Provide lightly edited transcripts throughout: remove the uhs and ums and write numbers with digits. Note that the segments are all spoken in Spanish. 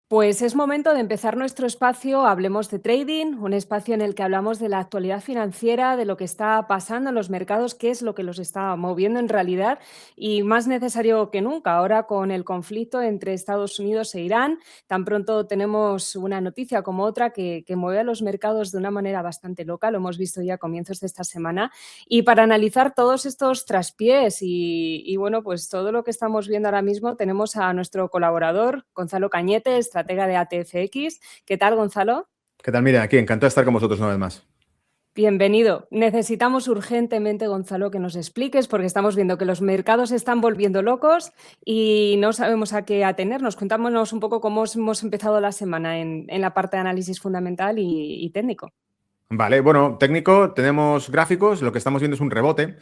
Pues es momento de empezar nuestro espacio Hablemos de Trading, un espacio en el que hablamos de la actualidad financiera, de lo que está pasando en los mercados, qué es lo que los está moviendo en realidad y más necesario que nunca ahora con el conflicto entre Estados Unidos e Irán. Tan pronto tenemos una noticia como otra que mueve a los mercados de una manera bastante loca, lo hemos visto ya a comienzos de esta semana. Y para analizar todos estos traspiés bueno, pues todo lo que estamos viendo ahora mismo, tenemos a nuestro colaborador, Gonzalo Cañete, estratega de ATFX. ¿Qué tal, Gonzalo? ¿Qué tal, Miriam? Aquí, encantado de estar con vosotros una vez más. Bienvenido. Necesitamos urgentemente, Gonzalo, que nos expliques, porque estamos viendo que los mercados se están volviendo locos y no sabemos a qué atenernos. Cuéntanos un poco cómo hemos empezado la semana en la parte de análisis fundamental y técnico. Vale, bueno, técnico, tenemos gráficos, lo que estamos viendo es un rebote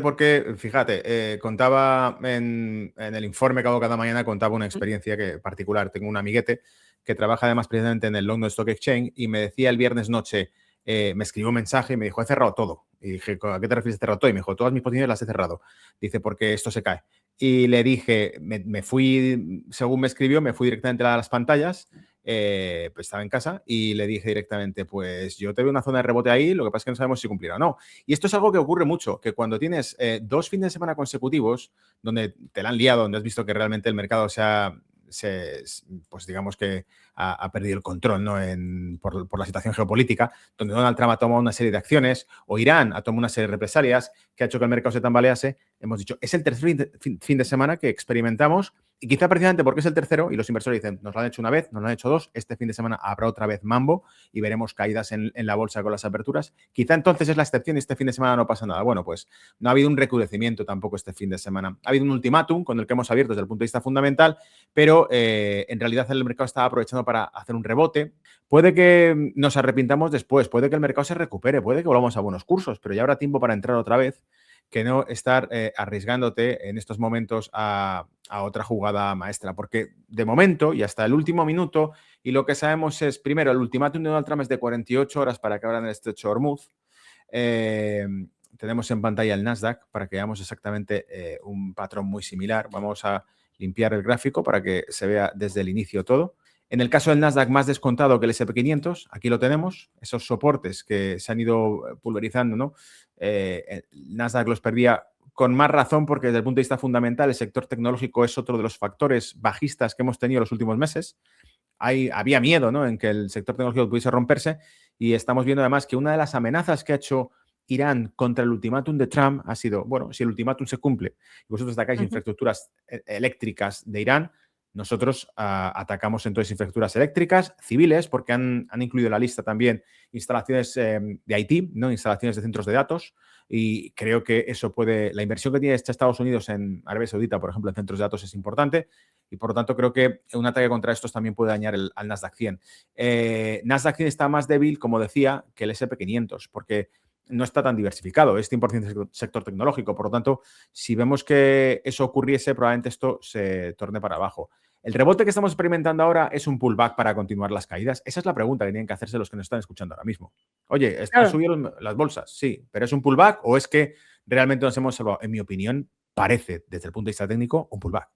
porque, fíjate, contaba en el informe que hago cada mañana, contaba una experiencia particular. Tengo un amiguete que trabaja además precisamente en el London Stock Exchange y me decía el viernes noche, me escribió un mensaje y me dijo, he cerrado todo. Y dije, ¿a qué te refieres, he cerrado todo? Y me dijo, todas mis posiciones las he cerrado. Dice, porque esto se cae. Y le dije, me fui, según me escribió, me fui directamente a las pantallas. Pues estaba en casa y le dije directamente, pues yo te veo una zona de rebote ahí, lo que pasa es que no sabemos si cumplirá o no. Y esto es algo que ocurre mucho, que cuando tienes 2 fines de semana consecutivos, donde te la han liado, donde has visto que realmente el mercado pues digamos que ha perdido el control, ¿no? Por la situación geopolítica, donde Donald Trump ha tomado una serie de acciones o Irán ha tomado una serie de represalias que ha hecho que el mercado se tambalease, hemos dicho, es el tercer fin de semana que experimentamos y quizá precisamente porque es el tercero y los inversores dicen, nos lo han hecho una vez, nos lo han hecho dos, este fin de semana habrá otra vez mambo y veremos caídas en la bolsa con las aperturas. Quizá entonces es la excepción y este fin de semana no pasa nada. Bueno, pues no ha habido un recrudecimiento tampoco este fin de semana. Ha habido un ultimátum con el que hemos abierto desde el punto de vista fundamental, pero en realidad el mercado estaba aprovechando para hacer un rebote. Puede que nos arrepintamos después, puede que el mercado se recupere, puede que volvamos a buenos cursos, pero ya habrá tiempo para entrar otra vez que no estar arriesgándote en estos momentos a otra jugada maestra. Porque de momento y hasta el último minuto, y lo que sabemos es, primero, el ultimátum de Donald Trump es de 48 horas para que abran el estrecho de Hormuz. Tenemos en pantalla el Nasdaq para que veamos exactamente un patrón muy similar. Vamos a limpiar el gráfico para que se vea desde el inicio todo. En el caso del Nasdaq más descontado que el S&P 500, aquí lo tenemos, esos soportes que se han ido pulverizando, ¿no? El Nasdaq los perdía con más razón porque desde el punto de vista fundamental el sector tecnológico es otro de los factores bajistas que hemos tenido los últimos meses. Había miedo, ¿no?, en que el sector tecnológico pudiese romperse y estamos viendo además que una de las amenazas que ha hecho Irán contra el ultimátum de Trump ha sido, bueno, si el ultimátum se cumple y vosotros atacáis infraestructuras eléctricas de Irán, nosotros atacamos entonces infraestructuras eléctricas, civiles, porque han incluido en la lista también instalaciones de IT, ¿no?, instalaciones de centros de datos, y creo que eso la inversión que tiene Estados Unidos en Arabia Saudita, por ejemplo, en centros de datos es importante, y por lo tanto creo que un ataque contra estos también puede dañar al Nasdaq 100. Nasdaq 100 está más débil, como decía, que el S&P 500, porque no está tan diversificado, es 100% sector tecnológico. Por lo tanto, si vemos que eso ocurriese, probablemente esto se torne para abajo. ¿El rebote que estamos experimentando ahora es un pullback para continuar las caídas? Esa es la pregunta que tienen que hacerse los que nos están escuchando ahora mismo. Oye, ¿han Claro. subido las bolsas? Sí, pero ¿es un pullback o es que realmente nos hemos salvado? En mi opinión, parece, desde el punto de vista técnico, un pullback.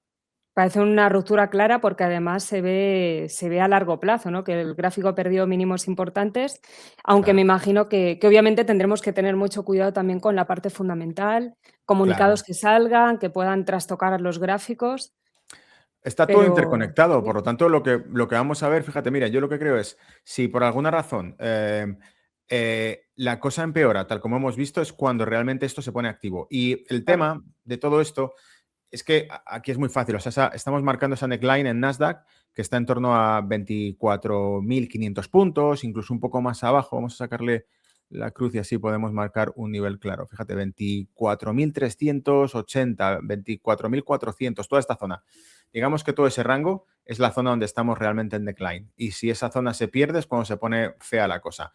Parece una ruptura clara porque además se ve a largo plazo, ¿no? Que el gráfico ha perdido mínimos importantes, aunque me Claro, imagino que obviamente tendremos que tener mucho cuidado también con la parte fundamental, comunicados claro. que salgan, que puedan trastocar los gráficos, Está todo pero interconectado, por sí. lo tanto, lo que vamos a ver, fíjate, mira, yo lo que creo es, si por alguna razón la cosa empeora, tal como hemos visto, es cuando realmente esto se pone activo. Y el Claro. tema de todo esto es que aquí es muy fácil, o sea, estamos marcando esa neckline en Nasdaq que está en torno a 24.500 puntos, incluso un poco más abajo, vamos a sacarle la cruz y así podemos marcar un nivel claro. Fíjate, 24.380, 24.400, toda esta zona. Digamos que todo ese rango es la zona donde estamos realmente en decline. Y si esa zona se pierde es cuando se pone fea la cosa.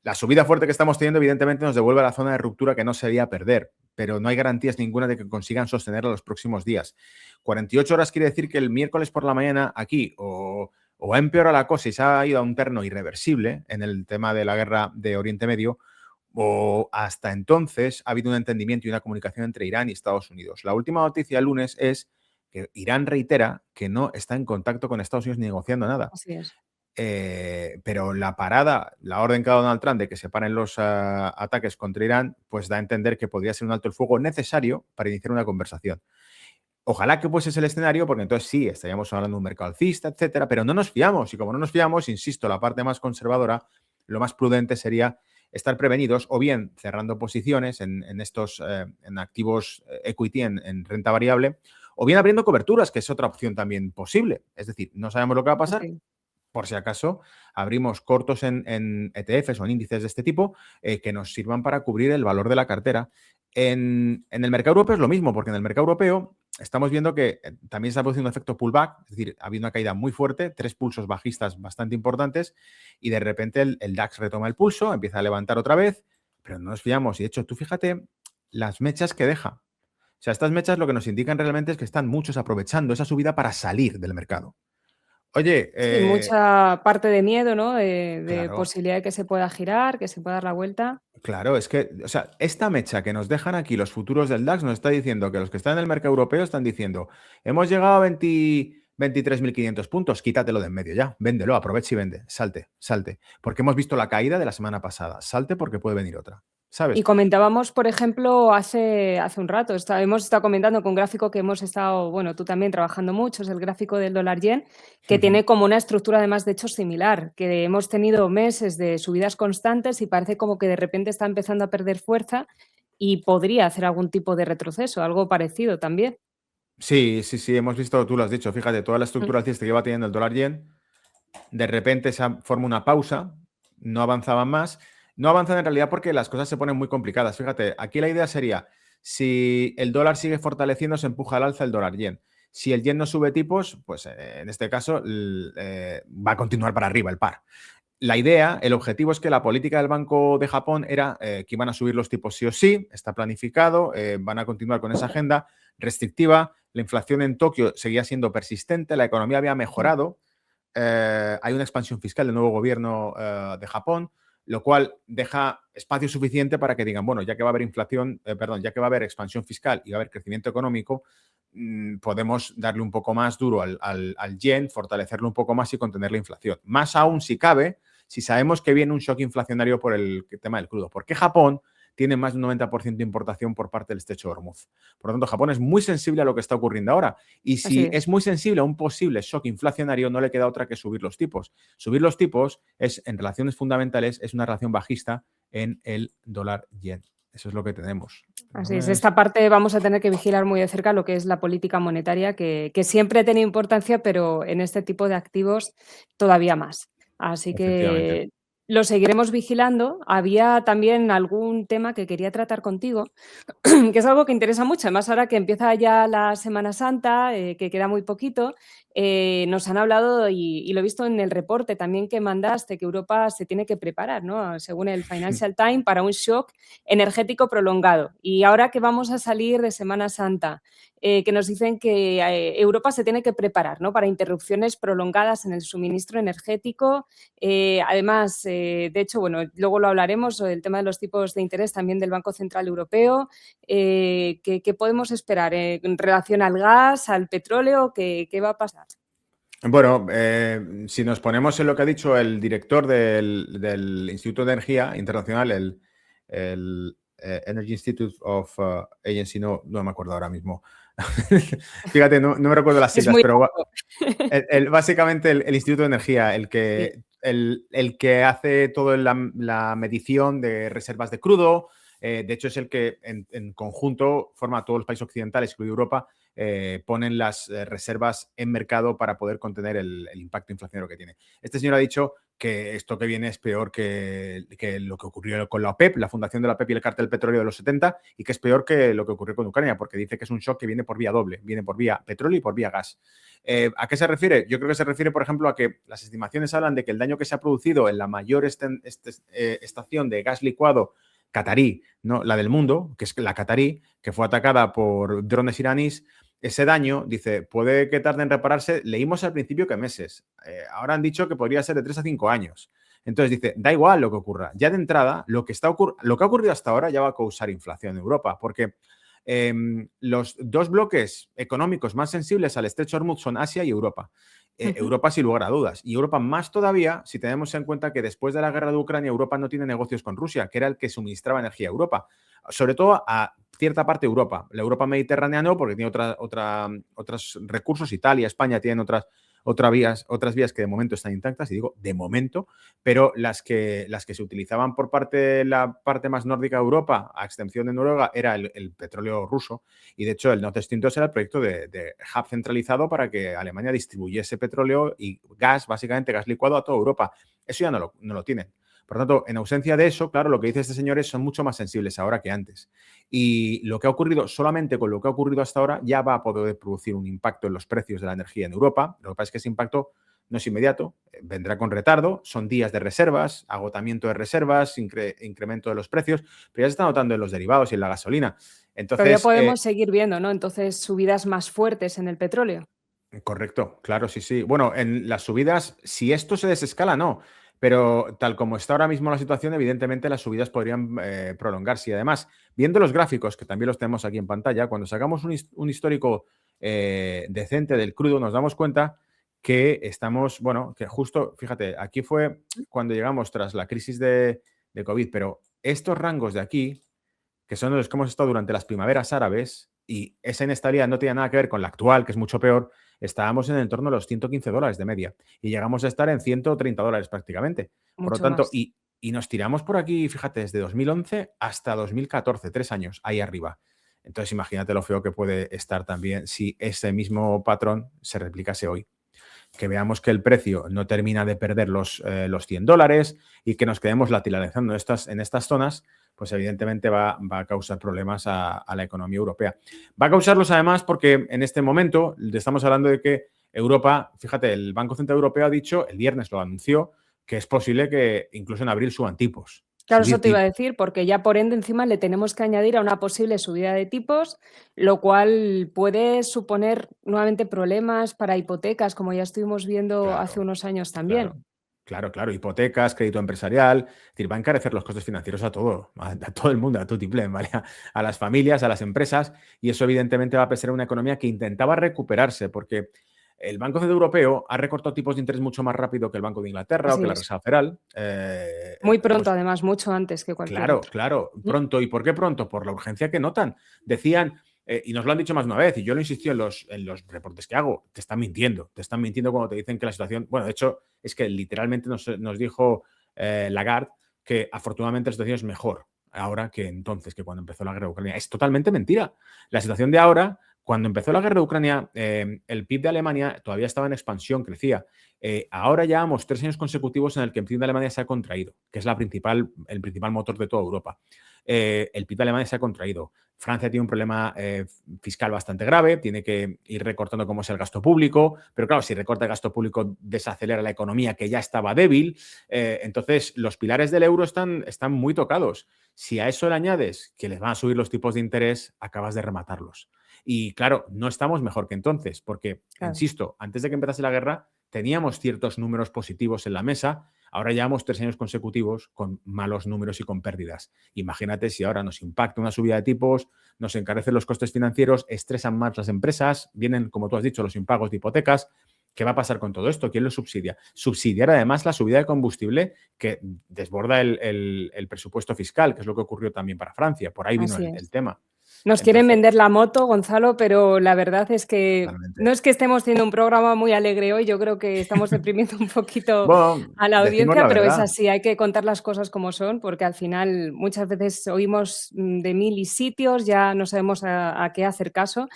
La subida fuerte que estamos teniendo, evidentemente, nos devuelve a la zona de ruptura que no se debía perder, pero no hay garantías ninguna de que consigan sostenerla los próximos días. 48 horas quiere decir que el miércoles por la mañana aquí o ha empeorado la cosa y se ha ido a un terno irreversible en el tema de la guerra de Oriente Medio, o hasta entonces ha habido un entendimiento y una comunicación entre Irán y Estados Unidos. La última noticia el lunes es que Irán reitera que no está en contacto con Estados Unidos ni negociando nada. Así es. Pero la parada, la orden que ha dado Donald Trump de que se paren los ataques contra Irán, pues da a entender que podría ser un alto el fuego necesario para iniciar una conversación. Ojalá que fuese ese el escenario, porque entonces sí, estaríamos hablando de un mercado alcista, etcétera, pero no nos fiamos. Y como no nos fiamos, insisto, la parte más conservadora, lo más prudente sería estar prevenidos o bien cerrando posiciones en estos en activos equity, en renta variable, o bien abriendo coberturas, que es otra opción también posible. Es decir, no sabemos lo que va a pasar. Sí. Por si acaso, abrimos cortos en ETFs o en índices de este tipo que nos sirvan para cubrir el valor de la cartera. En el mercado europeo es lo mismo, porque en el mercado europeo estamos viendo que también se ha producido un efecto pullback, es decir, ha habido una caída muy fuerte, 3 pulsos bajistas bastante importantes, y de repente el DAX retoma el pulso, empieza a levantar otra vez, pero no nos fiamos. Y de hecho, tú fíjate las mechas que deja. O sea, estas mechas lo que nos indican realmente es que están muchos aprovechando esa subida para salir del mercado. Oye, Sí, mucha parte de miedo, ¿no? De claro, posibilidad de que se pueda girar, que se pueda dar la vuelta. claro, es que, o sea, esta mecha que nos dejan aquí los futuros del DAX nos está diciendo que los que están en el mercado europeo están diciendo, hemos llegado a 23.500 puntos, quítatelo de en medio ya, véndelo, aprovecha y vende, salte, salte, porque hemos visto la caída de la semana pasada, salte porque puede venir otra, Y ¿sabes? comentábamos, por ejemplo, hace un rato, hemos estado comentando con un gráfico que hemos estado, bueno, tú también trabajando mucho, es el gráfico del dólar yen, que Ujú. tiene como una estructura además de hecho similar, que hemos tenido meses de subidas constantes y parece como que de repente está empezando a perder fuerza y podría hacer algún tipo de retroceso, algo parecido también. Sí, sí, sí, hemos visto, tú lo has dicho, fíjate, toda la Mm. estructura alcista que iba teniendo el dólar yen, de repente forma una pausa, no avanzaban más. No avanzan en realidad porque las cosas se ponen muy complicadas. Fíjate, aquí la idea sería, si el dólar sigue fortaleciendo, se empuja al alza el dólar yen. Si el yen no sube tipos, pues en este caso va a continuar para arriba el par. La idea, el objetivo es que la política del Banco de Japón era que iban a subir los tipos sí o sí, está planificado, van a continuar con esa agenda restrictiva. La inflación en Tokio seguía siendo persistente, la economía había mejorado, hay una expansión fiscal del nuevo gobierno de Japón, lo cual deja espacio suficiente para que digan, bueno, ya que va a haber inflación, perdón, ya que va a haber expansión fiscal y va a haber crecimiento económico, podemos darle un poco más duro al yen, fortalecerlo un poco más y contener la inflación. Más aún si cabe, si sabemos que viene un shock inflacionario por el tema del crudo. Porque Japón tiene más de un 90% de importación por parte del estrecho de Hormuz. Por lo tanto, Japón es muy sensible a lo que está ocurriendo ahora. Y Así si es. es muy sensible a un posible shock inflacionario, no le queda otra que subir los tipos. Subir los tipos es, en relaciones fundamentales, es una relación bajista en el dólar yen. Eso es lo que tenemos. Así es. Entonces, Esta parte vamos a tener que vigilar muy de cerca lo que es la política monetaria, que siempre ha tenido importancia, pero en este tipo de activos todavía más. Así efectivamente. que lo seguiremos vigilando. Había también algún tema que quería tratar contigo, que es algo que interesa mucho. Además, ahora que empieza ya la Semana Santa, que queda muy poquito, nos han hablado y lo he visto en el reporte también que mandaste, que Europa se tiene que preparar, ¿no? Según el Financial Times, para un shock energético prolongado. Y ahora que vamos a salir de Semana Santa, que nos dicen que Europa se tiene que preparar, ¿no? Para interrupciones prolongadas en el suministro energético. Además, de hecho, bueno, luego lo hablaremos, el tema de los tipos de interés también del Banco Central Europeo. ¿Qué podemos esperar en relación al gas, al petróleo? ¿Qué va a pasar? Bueno, si nos ponemos en lo que ha dicho el director del Instituto de Energía Internacional, el Energy Institute of Agency, no me acuerdo ahora mismo. Fíjate, no me recuerdo las Es siglas, muy pero largo. básicamente el Instituto de Energía, Sí. el que hace toda la medición de reservas de crudo, de hecho es el que en conjunto forma a todos los países occidentales, incluido Europa, ponen las reservas en mercado para poder contener el impacto inflacionario que tiene. Este señor ha dicho que esto que viene es peor que lo que ocurrió con la OPEP, la fundación de la OPEP y el cártel del petróleo de los 70, y que es peor que lo que ocurrió con Ucrania, porque dice que es un shock que viene por vía doble, viene por vía petróleo y por vía gas. ¿A qué se refiere? Yo creo que se refiere, por ejemplo, a que las estimaciones hablan de que el daño que se ha producido en la mayor estación de gas licuado catarí, ¿no? La del mundo, que es la catarí, que fue atacada por drones iraníes, ese daño, dice, puede que tarde en repararse. Leímos al principio que meses. Ahora han dicho que podría ser de 3 a 5 años. Entonces dice, da igual lo que ocurra. Ya de entrada, lo que ha ocurrido hasta ahora ya va a causar inflación en Europa, porque Los dos bloques económicos más sensibles al estrecho de Hormuz son Asia y Europa. Europa sin lugar a dudas. Y Europa más todavía si tenemos en cuenta que después de la guerra de Ucrania, Europa no tiene negocios con Rusia, que era el que suministraba energía a Europa. Sobre todo a cierta parte de Europa. La Europa mediterránea no, porque tiene otros recursos. Italia, España tienen otras vías que de momento están intactas, y digo de momento, pero las que se utilizaban por la parte más nórdica de Europa, a excepción de Noruega, era el petróleo ruso, y de hecho el Nord Stream 2 era el proyecto de hub centralizado para que Alemania distribuyese petróleo y gas, básicamente gas licuado, a toda Europa. Eso ya no lo tienen. Por tanto, en ausencia de eso, claro, lo que dice este señor es son mucho más sensibles ahora que antes. Y lo que ha ocurrido, solamente con lo que ha ocurrido hasta ahora, ya va a poder producir un impacto en los precios de la energía en Europa. Lo que pasa es que ese impacto no es inmediato, vendrá con retardo, son días de reservas, agotamiento de reservas, incremento de los precios, pero ya se está notando en los derivados y en la gasolina. Pero ya Entonces, podemos seguir viendo, ¿no? Entonces, subidas más fuertes en el petróleo. correcto, claro, sí, sí. Bueno, en las subidas, si esto se desescala, no. Pero tal como está ahora mismo la situación, evidentemente las subidas podrían prolongarse. Y además, viendo los gráficos, que también los tenemos aquí en pantalla, cuando sacamos un histórico decente del crudo, nos damos cuenta que estamos, bueno, que justo, fíjate, aquí fue cuando llegamos tras la crisis de COVID, pero estos rangos de aquí, que son los que hemos estado durante las primaveras árabes, y esa inestabilidad no tiene nada que ver con la actual, que es mucho peor, estábamos en el entorno de los $115 de media y llegamos a estar en $130 prácticamente. Por lo Mucho tanto, más. y nos tiramos por aquí, fíjate, desde 2011 hasta 2014, 3 años ahí arriba. Entonces, imagínate lo feo que puede estar también si ese mismo patrón se replicase hoy. Que veamos que el precio no termina de perder los $100 y que nos quedemos lateralizando en estas zonas, pues evidentemente va a causar problemas a la economía europea. Va a causarlos además porque en este momento estamos hablando de que Europa, fíjate, el Banco Central Europeo ha dicho, el viernes lo anunció, que es posible que incluso en abril suban tipos. Claro, eso Subir te iba a tipos. decir, porque ya por ende encima le tenemos que añadir a una posible subida de tipos, lo cual puede suponer nuevamente problemas para hipotecas, como ya estuvimos viendo hace Claro, unos años también. claro. Claro, claro, hipotecas, crédito empresarial, es decir, va a encarecer los costes financieros a todo el mundo, a tutiplén, ¿vale? A las familias, a las empresas, y eso evidentemente va a pesar en una economía que intentaba recuperarse, porque el Banco Central Europeo ha recortado tipos de interés mucho más rápido que el Banco de Inglaterra o que Así la es. Reserva Federal. Muy pronto, Pues además, mucho antes que cualquier claro, otro. claro, pronto. ¿Y por qué pronto? Por la urgencia que notan. Decían, y nos lo han dicho más de una vez, y yo lo insistí en los reportes que hago, te están mintiendo cuando te dicen que la situación, bueno, de hecho, es que literalmente nos dijo Lagarde que afortunadamente la situación es mejor ahora que entonces, que cuando empezó la guerra de Ucrania. Es totalmente mentira. La situación de ahora, cuando empezó la guerra de Ucrania, el PIB de Alemania todavía estaba en expansión, crecía. Ahora llevamos 3 años consecutivos en el que el PIB de Alemania se ha contraído, que es el principal motor de toda Europa. El PIB de Alemania se ha contraído. Francia tiene un problema fiscal bastante grave, tiene que ir recortando cómo es el gasto público, pero claro, si recorta el gasto público desacelera la economía que ya estaba débil. Entonces, los pilares del euro están muy tocados. Si a eso le añades que les van a subir los tipos de interés, acabas de rematarlos. Y claro, no estamos mejor que entonces, porque, Claro. insisto, antes de que empezase la guerra, teníamos ciertos números positivos en la mesa, ahora llevamos 3 años consecutivos con malos números y con pérdidas. Imagínate si ahora nos impacta una subida de tipos, nos encarecen los costes financieros, estresan más las empresas, vienen, como tú has dicho, los impagos de hipotecas. ¿Qué va a pasar con todo esto? ¿Quién lo subsidia? Subsidiar además la subida de combustible que desborda el presupuesto fiscal, que es lo que ocurrió también para Francia. Por ahí vino Así el es. tema. Nos quieren Entonces, vender la moto, Gonzalo, pero la verdad es que totalmente. no es que estemos haciendo un programa muy alegre hoy, yo creo que estamos deprimiendo un poquito Bueno, a la decimos audiencia, la pero es verdad. así, hay que contar las cosas como son, porque al final muchas veces oímos de mil y sitios, ya no sabemos a qué hacer caso,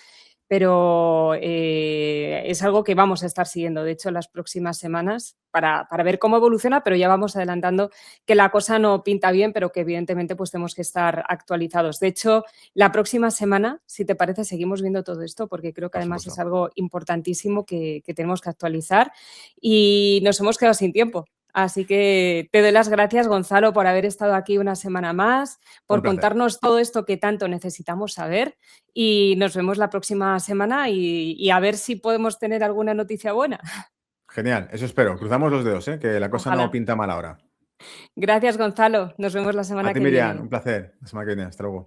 pero es algo que vamos a estar siguiendo, de hecho, las próximas semanas para ver cómo evoluciona, pero ya vamos adelantando que la cosa no pinta bien, pero que evidentemente pues tenemos que estar actualizados. De hecho, la próxima semana, si te parece, seguimos viendo todo esto, porque creo que Por además es supuesto. algo importantísimo que tenemos que actualizar y nos hemos quedado sin tiempo. Así que te doy las gracias, Gonzalo, por haber estado aquí una semana más, Un por placer. contarnos todo esto que tanto necesitamos saber y nos vemos la próxima semana y a ver si podemos tener alguna noticia buena. Genial, eso espero. Cruzamos los dedos, ¿eh? Que la cosa no Ojalá. pinta mal ahora. Gracias, Gonzalo. Nos vemos la A semana ti, que Miriam, viene. un placer. La semana que viene. Hasta luego.